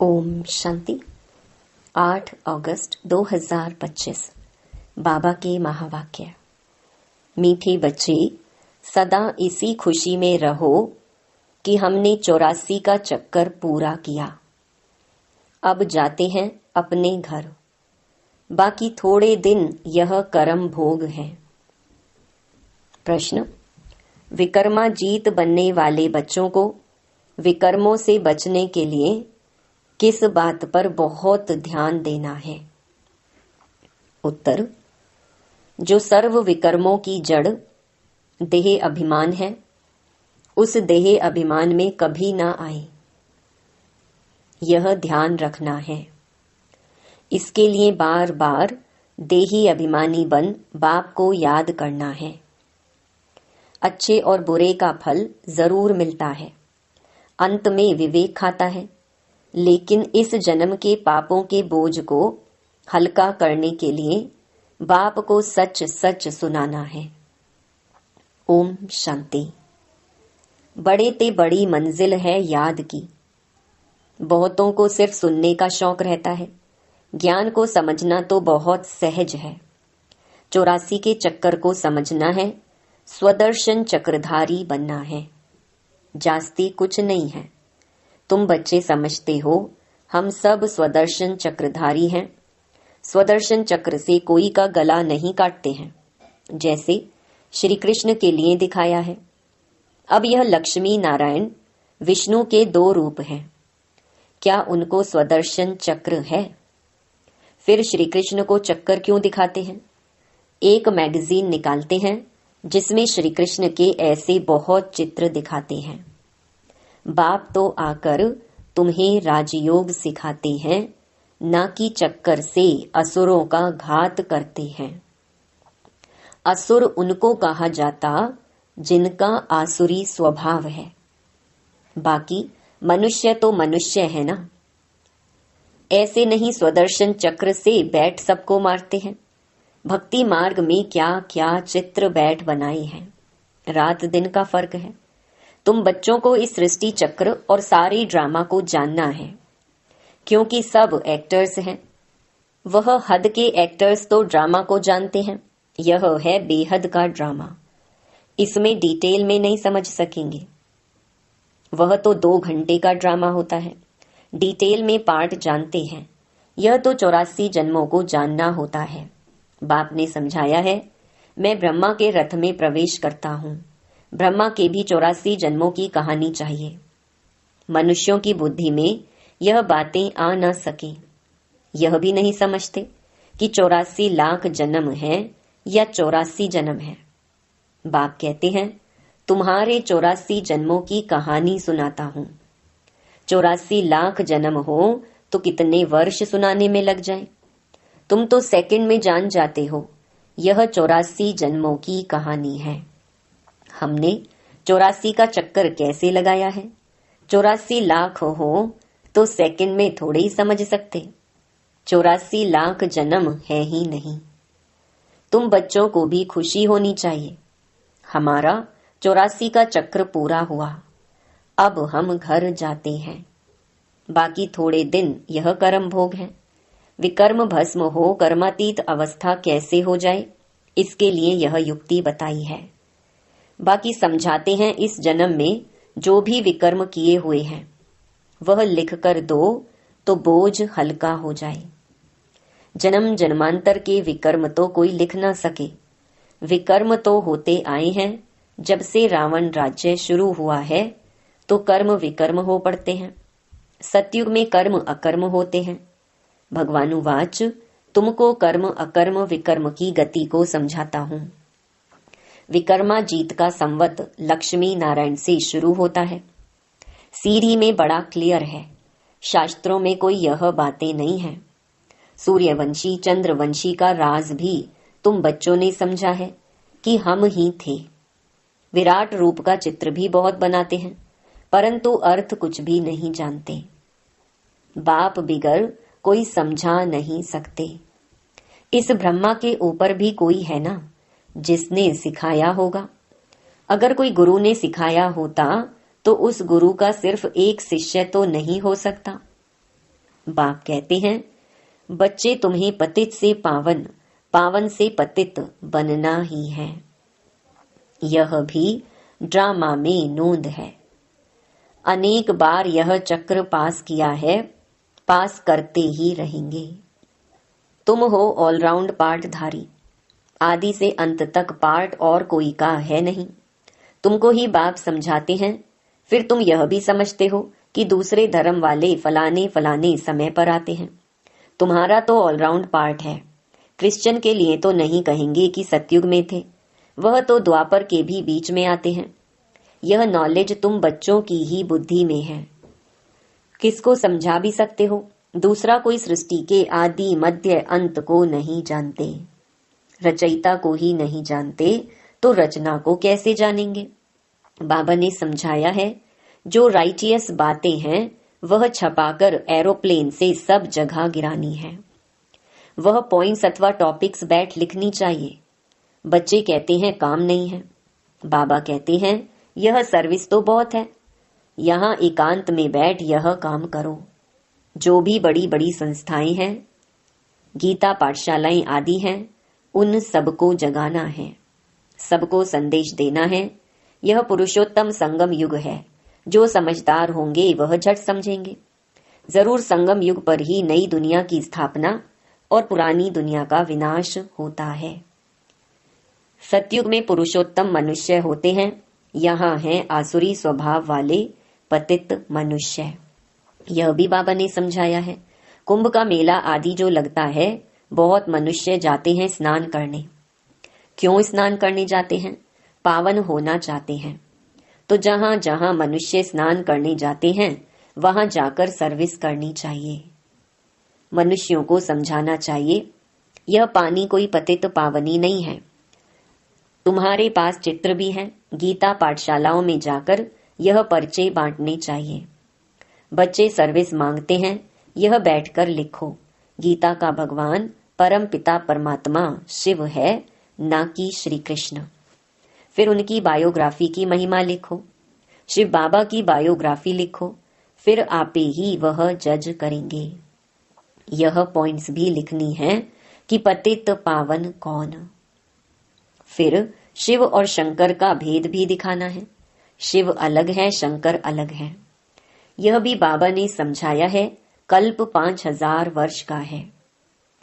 ओम शांति। 8 अगस्त 2025 बाबा के महावाक्य। मीठे बच्चे, सदा इसी खुशी में रहो कि हमने 84 का चक्कर पूरा किया। अब जाते हैं अपने घर। बाकी थोड़े दिन यह कर्म भोग है। प्रश्न: विकर्माजीत बनने वाले बच्चों को विकर्मों से बचने के लिए किस बात पर बहुत ध्यान देना है? उत्तर: जो सर्व विकर्मों की जड़ देह अभिमान है, उस देह अभिमान में कभी ना आए, यह ध्यान रखना है। इसके लिए बार बार देही अभिमानी बन बाप को याद करना है। अच्छे और बुरे का फल जरूर मिलता है, अंत में विवेक खाता है, लेकिन इस जन्म के पापों के बोझ को हल्का करने के लिए बाप को सच सच सुनाना है। ओम शांति। बड़े ते बड़ी मंजिल है याद की। बहुतों को सिर्फ सुनने का शौक रहता है, ज्ञान को समझना तो बहुत सहज है। 84 के चक्कर को समझना है, स्वदर्शन चक्रधारी बनना है। जास्ती कुछ नहीं है। तुम बच्चे समझते हो हम सब स्वदर्शन चक्रधारी हैं। स्वदर्शन चक्र से कोई का गला नहीं काटते हैं, जैसे श्री कृष्ण के लिए दिखाया है। अब यह लक्ष्मी नारायण विष्णु के 2 रूप हैं। क्या उनको स्वदर्शन चक्र है? फिर श्री कृष्ण को चक्कर क्यों दिखाते हैं? एक मैगजीन निकालते हैं जिसमें श्री कृष्ण के ऐसे बहुत चित्र दिखाते हैं। बाप तो आकर तुम्हें राजयोग सिखाते हैं, ना कि चक्कर से असुरों का घात करते हैं। असुर उनको कहा जाता जिनका आसुरी स्वभाव है। बाकी मनुष्य तो मनुष्य है ना। ऐसे नहीं स्वदर्शन चक्र से बैठ सबको मारते हैं। भक्ति मार्ग में क्या क्या चित्र बैठ बनाए हैं। रात दिन का फर्क है। तुम बच्चों को इस सृष्टि चक्र और सारे ड्रामा को जानना है, क्योंकि सब एक्टर्स हैं। वह हद के एक्टर्स तो ड्रामा को जानते हैं। यह है बेहद का ड्रामा। इसमें डिटेल में नहीं समझ सकेंगे। वह तो 2 घंटे का ड्रामा होता है। डिटेल में पार्ट जानते हैं। यह तो 84 जन्मों को जानना होता है। बाप ने समझाया है, मैं ब्रह्मा के रथ में प्रवेश करता हूं। ब्रह्मा के भी 84 जन्मों की कहानी चाहिए। मनुष्यों की बुद्धि में यह बातें आ न सके। यह भी नहीं समझते कि 84 लाख जन्म है या 84 जन्म है। बाप कहते हैं, तुम्हारे 84 जन्मों की कहानी सुनाता हूं। 84 लाख जन्म हो तो कितने वर्ष सुनाने में लग जाए। तुम तो सेकंड में जान जाते हो। यह 84 जन्मों की कहानी है। हमने 84 का चक्कर कैसे लगाया है? 84 लाख हो तो सेकंड में थोड़े ही समझ सकते। 84 लाख जन्म है ही नहीं। तुम बच्चों को भी खुशी होनी चाहिए। हमारा 84 का चक्र पूरा हुआ। अब हम घर जाते हैं। बाकी थोड़े दिन यह कर्म भोग है। विकर्म भस्म हो कर्मातीत अवस्था कैसे हो जाए, इसके लिए यह युक्ति बताई है। बाकी समझाते हैं, इस जन्म में जो भी विकर्म किए हुए हैं वह लिख कर दो तो बोझ हल्का हो जाए। जन्म जन्मांतर के विकर्म तो कोई लिख ना सके। विकर्म तो होते आए हैं। जब से रावण राज्य शुरू हुआ है तो कर्म विकर्म हो पड़ते हैं। सतयुग में कर्म अकर्म होते हैं। भगवानुवाच, तुमको कर्म अकर्म विकर्म की गति को समझाता हूं। विकर्माजीत का संवत लक्ष्मी नारायण से शुरू होता है। सीढ़ी में बड़ा क्लियर है। शास्त्रों में कोई यह बातें नहीं है। सूर्यवंशी चंद्रवंशी का राज भी तुम बच्चों ने समझा है कि हम ही थे। विराट रूप का चित्र भी बहुत बनाते हैं, परंतु अर्थ कुछ भी नहीं जानते। बाप बिगर कोई समझा नहीं सकते। इस ब्रह्मा के ऊपर भी कोई है ना, जिसने सिखाया होगा। अगर कोई गुरु ने सिखाया होता तो उस गुरु का सिर्फ एक शिष्य तो नहीं हो सकता। बाप कहते हैं, बच्चे तुम्हें पतित से पावन, पावन से पतित बनना ही है। यह भी ड्रामा में नोंद है। अनेक बार यह चक्र पास किया है, पास करते ही रहेंगे। तुम हो ऑलराउंड पार्टधारी, आदि से अंत तक पार्ट और कोई का है नहीं। तुमको ही बाप समझाते हैं, फिर तुम यह भी समझते हो कि दूसरे धर्म वाले फलाने फलाने समय पर आते हैं। तुम्हारा तो ऑलराउंड पार्ट है। क्रिश्चियन के लिए तो नहीं कहेंगे कि सतयुग में थे, वह तो द्वापर के भी बीच में आते हैं। यह नॉलेज तुम बच्चों की ही बुद्धि में है। किसको समझा भी सकते हो? दूसरा कोई सृष्टि के आदि मध्य अंत को नहीं जानते। रचयिता को ही नहीं जानते तो रचना को कैसे जानेंगे? बाबा ने समझाया है, जो राइटियस बातें हैं वह छपाकर एरोप्लेन से सब जगह गिरानी है। वह पॉइंट्स अथवा टॉपिक्स बैठ लिखनी चाहिए। बच्चे कहते हैं काम नहीं है। बाबा कहते हैं यह सर्विस तो बहुत है, यहाँ एकांत में बैठ यह काम करो। जो भी बड़ी बड़ी संस्थाएं हैं, गीता पाठशालाएं आदि हैं, उन सबको जगाना है, सबको संदेश देना है। यह पुरुषोत्तम संगम युग है। जो समझदार होंगे वह झट समझेंगे। जरूर संगम युग पर ही नई दुनिया की स्थापना और पुरानी दुनिया का विनाश होता है। सतयुग में पुरुषोत्तम मनुष्य होते हैं, यहाँ हैं आसुरी स्वभाव वाले पतित मनुष्य। यह भी बाबा ने समझाया है। कुंभ का मेला आदि जो लगता है, बहुत मनुष्य जाते हैं स्नान करने। क्यों स्नान करने जाते हैं? पावन होना चाहते हैं। तो जहां जहां मनुष्य स्नान करने जाते हैं, वहां जाकर सर्विस करनी चाहिए। मनुष्यों को समझाना चाहिए, यह पानी कोई पतित पावनी नहीं है। तुम्हारे पास चित्र भी है। गीता पाठशालाओं में जाकर यह पर्चे बांटने चाहिए। बच्चे सर्विस मांगते हैं, यह बैठकर लिखो, गीता का भगवान परम पिता परमात्मा शिव है, ना कि श्री कृष्ण। फिर उनकी बायोग्राफी की महिमा लिखो, शिव बाबा की बायोग्राफी लिखो, फिर आपे ही वह जज करेंगे। यह पॉइंट्स भी लिखनी है कि पतित पावन कौन। फिर शिव और शंकर का भेद भी दिखाना है। शिव अलग है, शंकर अलग है। यह भी बाबा ने समझाया है। कल्प 5000 वर्ष का है।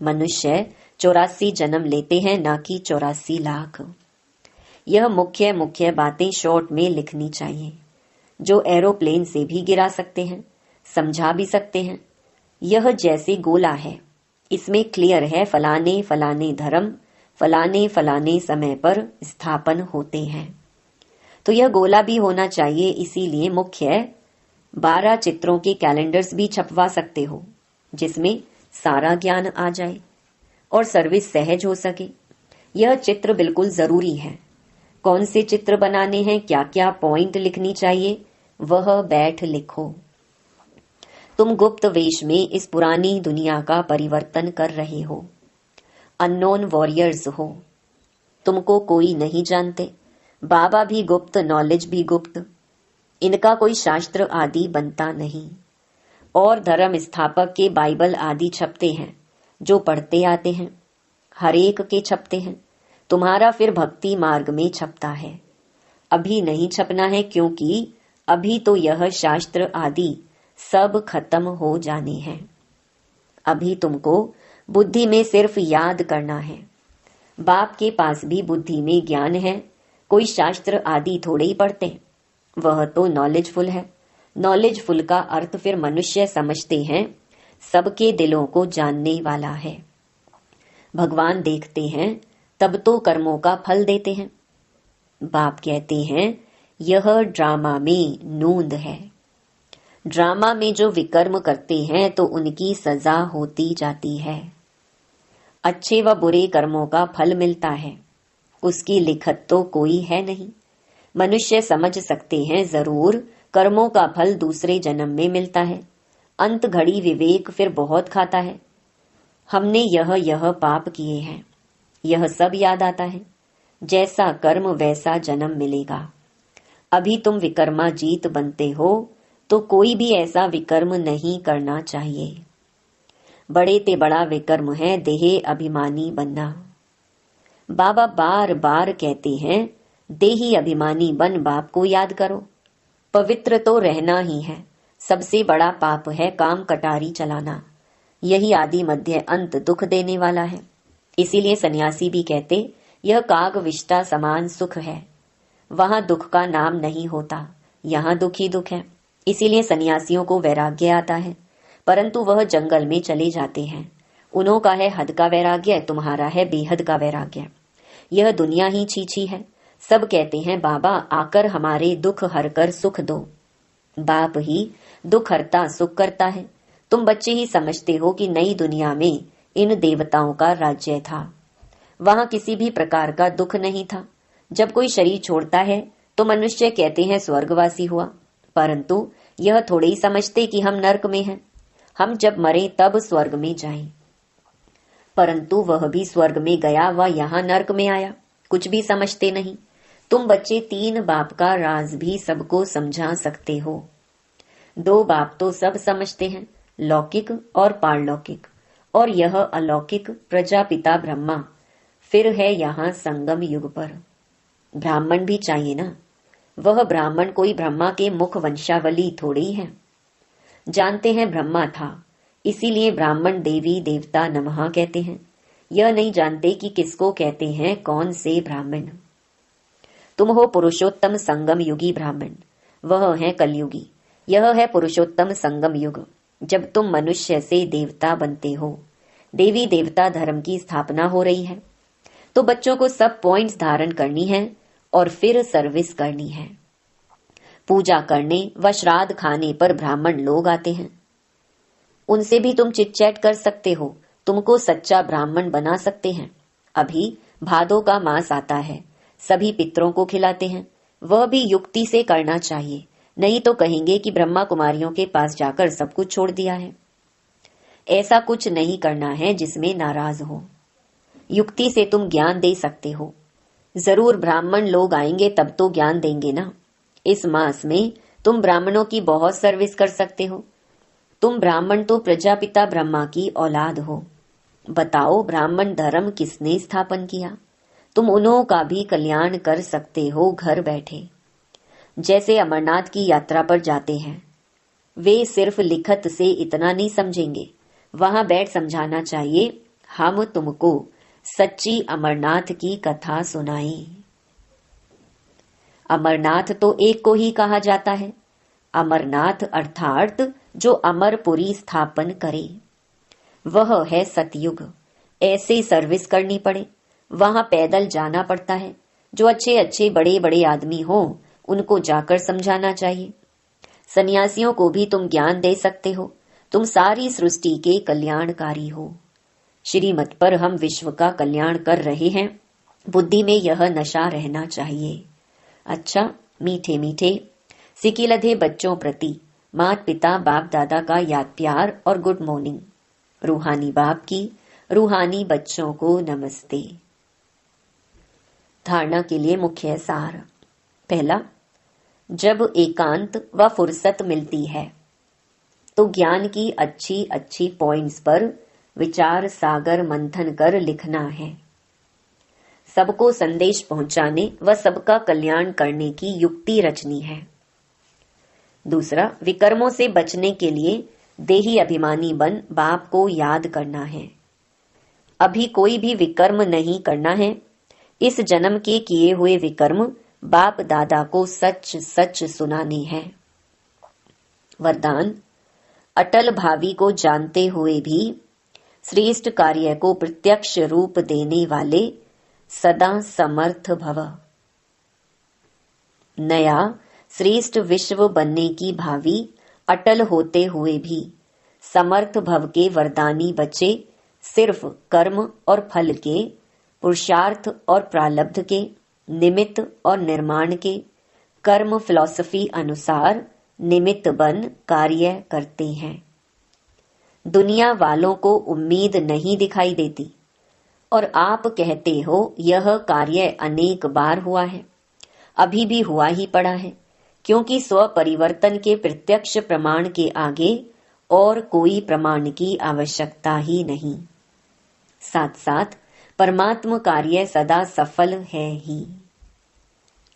मनुष्य 84 जन्म लेते हैं, ना कि 84 लाख। यह मुख्य मुख्य बातें शॉर्ट में लिखनी चाहिए, जो एरोप्लेन से भी गिरा सकते हैं, समझा भी सकते हैं। यह जैसे गोला है, इसमें क्लियर है फलाने फलाने धर्म फलाने फलाने समय पर स्थापन होते हैं। तो यह गोला भी होना चाहिए। इसीलिए मुख्य 12 चित्रों के कैलेंडर्स भी छपवा सकते हो, जिसमें सारा ज्ञान आ जाए और सर्विस सहज हो सके। यह चित्र बिल्कुल जरूरी है। कौन से चित्र बनाने हैं, क्या क्या पॉइंट लिखनी चाहिए, वह बैठ लिखो। तुम गुप्त वेश में इस पुरानी दुनिया का परिवर्तन कर रहे हो। अननोन वॉरियर्स हो। तुमको कोई नहीं जानते। बाबा भी गुप्त, नॉलेज भी गुप्त। इनका कोई शास्त्र आदि बनता नहीं। और धर्म स्थापक के बाइबल आदि छपते हैं, जो पढ़ते आते हैं, हर एक के छपते हैं। तुम्हारा फिर भक्ति मार्ग में छपता है। अभी नहीं छपना है, क्योंकि अभी तो यह शास्त्र आदि सब खत्म हो जाने हैं। अभी तुमको बुद्धि में सिर्फ याद करना है। बाप के पास भी बुद्धि में ज्ञान है, कोई शास्त्र आदि थोड़े ही पढ़ते। वह तो नॉलेजफुल है। नॉलेजफुल का अर्थ फिर मनुष्य समझते हैं, सबके दिलों को जानने वाला है। भगवान देखते हैं, तब तो कर्मों का फल देते हैं। बाप कहते हैं यह ड्रामा में नूंद है। ड्रामा में जो विकर्म करते हैं तो उनकी सजा होती जाती है। अच्छे व बुरे कर्मों का फल मिलता है, उसकी लिखत तो कोई है नहीं। मनुष्य समझ सकते हैं जरूर कर्मों का फल दूसरे जन्म में मिलता है। अंत घड़ी विवेक फिर बहुत खाता है। हमने यह पाप किए हैं, यह सब याद आता है। जैसा कर्म वैसा जन्म मिलेगा। अभी तुम विकर्मा जीत बनते हो, तो कोई भी ऐसा विकर्म नहीं करना चाहिए। बड़े ते बड़ा विकर्म है देहे अभिमानी बनना। बाबा बार बार कहते हैं देही अभिमानी बन बाप को याद करो। पवित्र तो रहना ही है, सबसे बड़ा पाप है काम कटारी चलाना। यही आदि मध्य अंत दुख देने वाला है। इसीलिए सन्यासी भी कहते यह काग विष्टा समान सुख है। वहां दुख का नाम नहीं होता, यहाँ दुख ही दुख है। इसीलिए सन्यासियों को वैराग्य आता है, परंतु वह जंगल में चले जाते हैं। उन्हों का है हद का वैराग्य, तुम्हारा है बेहद का वैराग्य। यह दुनिया ही छीछी है। सब कहते हैं बाबा आकर हमारे दुख हर कर सुख दो। बाप ही दुख हरता सुख करता है। तुम बच्चे ही समझते हो कि नई दुनिया में इन देवताओं का राज्य था, वहां किसी भी प्रकार का दुख नहीं था। जब कोई शरीर छोड़ता है तो मनुष्य कहते हैं स्वर्गवासी हुआ, परंतु यह थोड़े ही समझते कि हम नरक में हैं। हम जब मरे तब स्वर्ग में जाएं, परंतु वह भी स्वर्ग में गया व यहाँ नरक में आया, कुछ भी समझते नहीं। तुम बच्चे 3 बाप का राज भी सबको समझा सकते हो। 2 बाप तो सब समझते हैं, लौकिक और पारलौकिक, और यह अलौकिक प्रजापिता ब्रह्मा। फिर है यहाँ संगम युग पर ब्राह्मण भी चाहिए ना। वह ब्राह्मण कोई ब्रह्मा के मुख वंशावली थोड़ी है। जानते हैं ब्रह्मा था, इसीलिए ब्राह्मण देवी देवता नमः कहते हैं। यह नहीं जानते कि किसको कहते हैं, कौन से ब्राह्मण। तुम हो पुरुषोत्तम संगम युगी ब्राह्मण, वह है कलयुगी। यह है पुरुषोत्तम संगम युग, जब तुम मनुष्य से देवता बनते हो। देवी देवता धर्म की स्थापना हो रही है, तो बच्चों को सब पॉइंट्स धारण करनी है और फिर सर्विस करनी है। पूजा करने व श्राद्ध खाने पर ब्राह्मण लोग आते हैं, उनसे भी तुम चिट चैट कर सकते हो, तुमको सच्चा ब्राह्मण बना सकते हैं। अभी भादों का मास आता है, सभी पितरों को खिलाते हैं। वह भी युक्ति से करना चाहिए, नहीं तो कहेंगे कि ब्रह्मा कुमारियों के पास जाकर सब कुछ छोड़ दिया है। ऐसा कुछ नहीं करना है जिसमें नाराज हो। युक्ति से तुम ज्ञान दे सकते हो। जरूर ब्राह्मण लोग आएंगे तब तो ज्ञान देंगे ना। इस मास में तुम ब्राह्मणों की बहुत सर्विस कर सकते हो। तुम ब्राह्मण तो प्रजापिता ब्रह्मा की औलाद हो। बताओ ब्राह्मण धर्म किसने स्थापन किया? तुम उन्हों का भी कल्याण कर सकते हो घर बैठे। जैसे अमरनाथ की यात्रा पर जाते हैं, वे सिर्फ लिखत से इतना नहीं समझेंगे, वहां बैठ समझाना चाहिए। हम तुमको सच्ची अमरनाथ की कथा सुनाई। अमरनाथ तो एक को ही कहा जाता है। अमरनाथ अर्थात जो अमरपुरी स्थापन करे, वह है सतयुग। ऐसे सर्विस करनी पड़े, वहां पैदल जाना पड़ता है। जो अच्छे अच्छे बड़े बड़े आदमी हो उनको जाकर समझाना चाहिए। सन्यासियों को भी तुम ज्ञान दे सकते हो। तुम सारी सृष्टि के कल्याणकारी हो। श्रीमत पर हम विश्व का कल्याण कर रहे हैं, बुद्धि में यह नशा रहना चाहिए। अच्छा, मीठे मीठे सिकिलधे बच्चों प्रति माता पिता बाप दादा का याद प्यार और गुड मॉर्निंग। रूहानी बाप की रूहानी बच्चों को नमस्ते। धारणा के लिए मुख्य सार। पहला, जब एकांत व फुर्सत मिलती है तो ज्ञान की अच्छी अच्छी पॉइंट्स पर विचार सागर मंथन कर लिखना है। सबको संदेश पहुंचाने व सबका कल्याण करने की युक्ति रचनी है। दूसरा, विकर्मों से बचने के लिए देही अभिमानी बन बाप को याद करना है। अभी कोई भी विकर्म नहीं करना है। इस जन्म के किए हुए विकर्म बाप दादा को सच सच सुनाने हैं। वरदान, अटल भावी को जानते हुए भी श्रेष्ठ कार्य को प्रत्यक्ष रूप देने वाले सदा समर्थ भव। नया श्रेष्ठ विश्व बनने की भावी अटल होते हुए भी समर्थ भव के वरदानी बच्चे सिर्फ कर्म और फल के, पुरुषार्थ और प्रारब्ध के, निमित्त और निर्माण के, कर्म फिलॉसफी अनुसार निमित्त बन कार्य करते हैं। दुनिया वालों को उम्मीद नहीं दिखाई देती और आप कहते हो यह कार्य अनेक बार हुआ है, अभी भी हुआ ही पड़ा है, क्योंकि स्व परिवर्तन के प्रत्यक्ष प्रमाण के आगे और कोई प्रमाण की आवश्यकता ही नहीं। साथ साथ परमात्म कार्य सदा सफल है ही।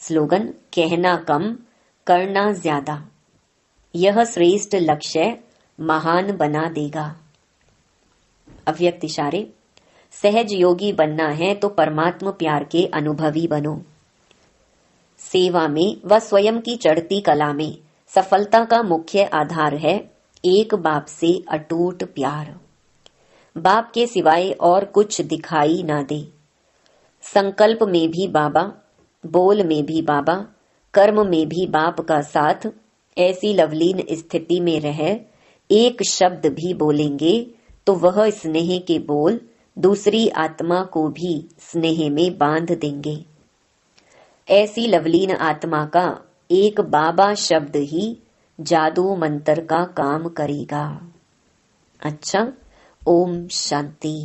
स्लोगन, कहना कम करना ज्यादा, यह श्रेष्ठ लक्ष्य महान बना देगा। अव्यक्त इशारे, सहज योगी बनना है तो परमात्म प्यार के अनुभवी बनो। सेवा में व स्वयं की चढ़ती कला में सफलता का मुख्य आधार है एक बाप से अटूट प्यार। बाप के सिवाय और कुछ दिखाई ना दे। संकल्प में भी बाबा, बोल में भी बाबा, कर्म में भी बाप का साथ। ऐसी लवलीन स्थिति में रह एक शब्द भी बोलेंगे तो वह स्नेह के बोल दूसरी आत्मा को भी स्नेह में बांध देंगे। ऐसी लवलीन आत्मा का एक बाबा शब्द ही जादू मंत्र का काम करेगा। अच्छा, ओम शांति।